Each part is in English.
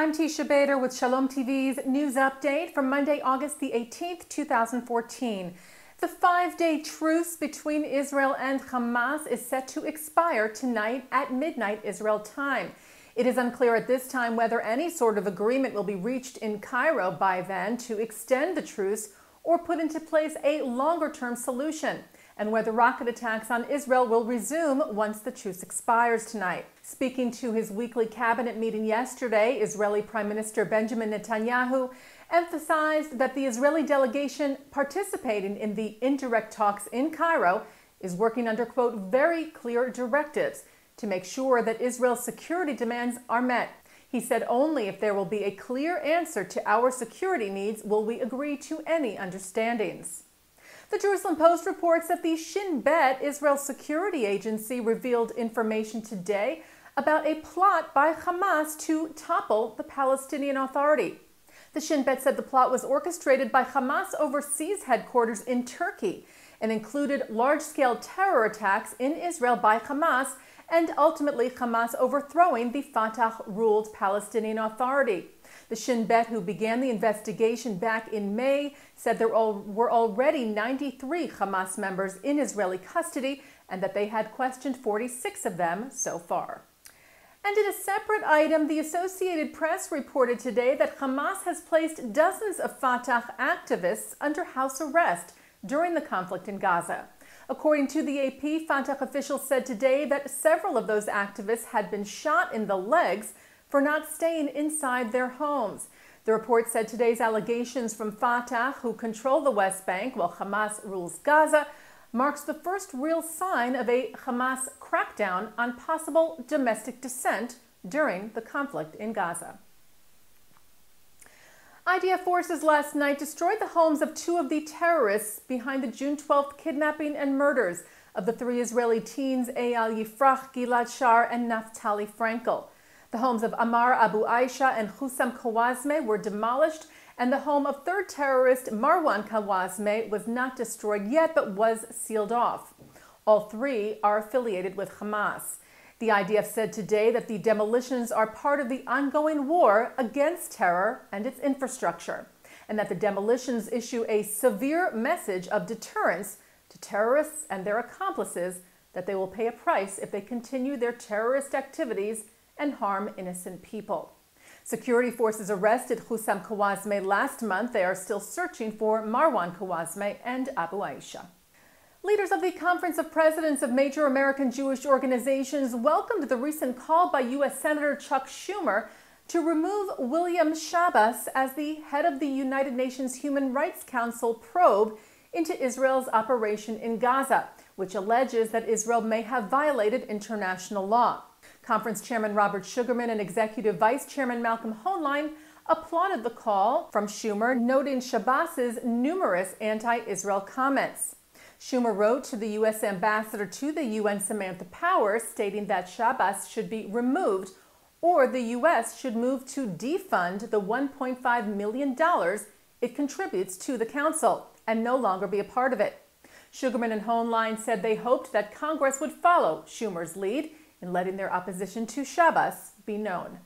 I'm Teisha Bader with Shalom TV's news update for Monday, August the 18th, 2014. The 5-day truce between Israel and Hamas is set to expire tonight at midnight Israel time. It is unclear at this time whether any sort of agreement will be reached in Cairo by then to extend the truce or put into place a longer-term solution, and whether rocket attacks on Israel will resume once the truce expires tonight. Speaking to his weekly cabinet meeting yesterday, Israeli Prime Minister Benjamin Netanyahu emphasized that the Israeli delegation participating in the indirect talks in Cairo is working under, quote, very clear directives to make sure that Israel's security demands are met. He said only if there will be a clear answer to our security needs will we agree to any understandings. The Jerusalem Post reports that the Shin Bet, Israel's security agency, revealed information today about a plot by Hamas to topple the Palestinian Authority. The Shin Bet said the plot was orchestrated by Hamas overseas headquarters in Turkey and included large-scale terror attacks in Israel by Hamas and ultimately Hamas overthrowing the Fatah-ruled Palestinian Authority. The Shin Bet, who began the investigation back in May, said there were already 93 Hamas members in Israeli custody and that they had questioned 46 of them so far. And in a separate item, the Associated Press reported today that Hamas has placed dozens of Fatah activists under house arrest during the conflict in Gaza. According to the AP, Fatah officials said today that several of those activists had been shot in the legs for not staying inside their homes. The report said today's allegations from Fatah, who control the West Bank while Hamas rules Gaza, marks the first real sign of a Hamas crackdown on possible domestic dissent during the conflict in Gaza. IDF forces last night destroyed the homes of two of the terrorists behind the June 12th kidnapping and murders of the three Israeli teens Eyal Yifrach, Gilad Shar, and Naftali Frankel. The homes of Amar Abu Aisha and Hussam Kawazme were demolished, and the home of third terrorist Marwan Kawazme was not destroyed yet but was sealed off. All three are affiliated with Hamas. The IDF said today that the demolitions are part of the ongoing war against terror and its infrastructure, and that the demolitions issue a severe message of deterrence to terrorists and their accomplices that they will pay a price if they continue their terrorist activities and harm innocent people. Security forces arrested Hussam Kawazme last month. They are still searching for Marwan Kawazme and Abu Aisha. Leaders of the Conference of Presidents of Major American Jewish Organizations welcomed the recent call by U.S. Senator Chuck Schumer to remove William Shabbos as the head of the United Nations Human Rights Council probe into Israel's operation in Gaza, which alleges that Israel may have violated international law. Conference Chairman Robert Sugarman and Executive Vice Chairman Malcolm Hoenlein applauded the call from Schumer, noting Shabbos's numerous anti-Israel comments. Schumer wrote to the U.S. ambassador to the UN, Samantha Power, stating that Shabbos should be removed or the U.S. should move to defund the $1.5 million it contributes to the council and no longer be a part of it. Sugarman and Hoenlein said they hoped that Congress would follow Schumer's lead in letting their opposition to Shabbos be known.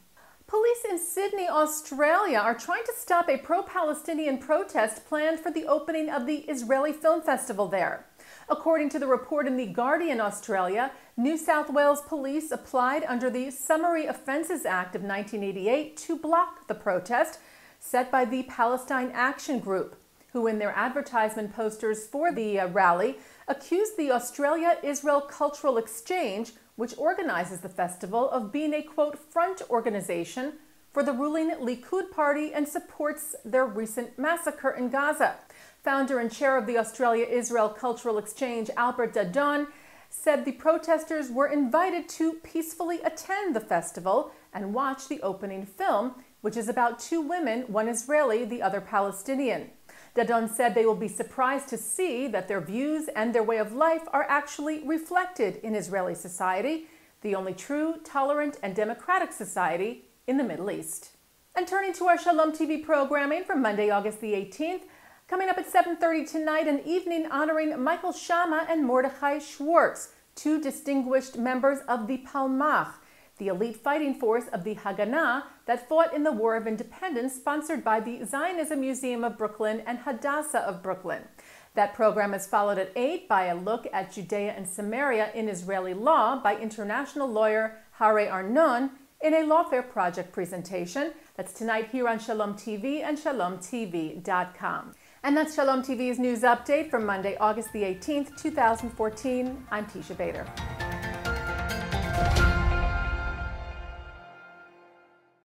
Police in Sydney, Australia are trying to stop a pro-Palestinian protest planned for the opening of the Israeli Film Festival there. According to the report in The Guardian Australia, New South Wales police applied under the Summary Offences Act of 1988 to block the protest set by the Palestine Action Group, who in their advertisement posters for the rally accused the Australia-Israel Cultural Exchange, which organizes the festival, of being a, quote, front organization for the ruling Likud party and supports their recent massacre in Gaza. Founder and chair of the Australia-Israel Cultural Exchange, Albert Dadon, said the protesters were invited to peacefully attend the festival and watch the opening film, which is about two women, one Israeli, the other Palestinian. Dadon said they will be surprised to see that their views and their way of life are actually reflected in Israeli society, the only true, tolerant, and democratic society in the Middle East. And turning to our Shalom TV programming for Monday, August the 18th, coming up at 7:30 tonight, an evening honoring Michael Shama and Mordechai Schwartz, two distinguished members of the Palmach. the elite fighting force of the Haganah that fought in the War of Independence sponsored by the Zionism Museum of Brooklyn and Hadassah of Brooklyn. That program is followed at 8 by a look at Judea and Samaria in Israeli law by international lawyer Hare Arnon in a Lawfare Project presentation. That's tonight here on Shalom TV and shalomtv.com. And that's Shalom TV's news update for Monday, August the 18th, 2014. I'm Teisha Bader.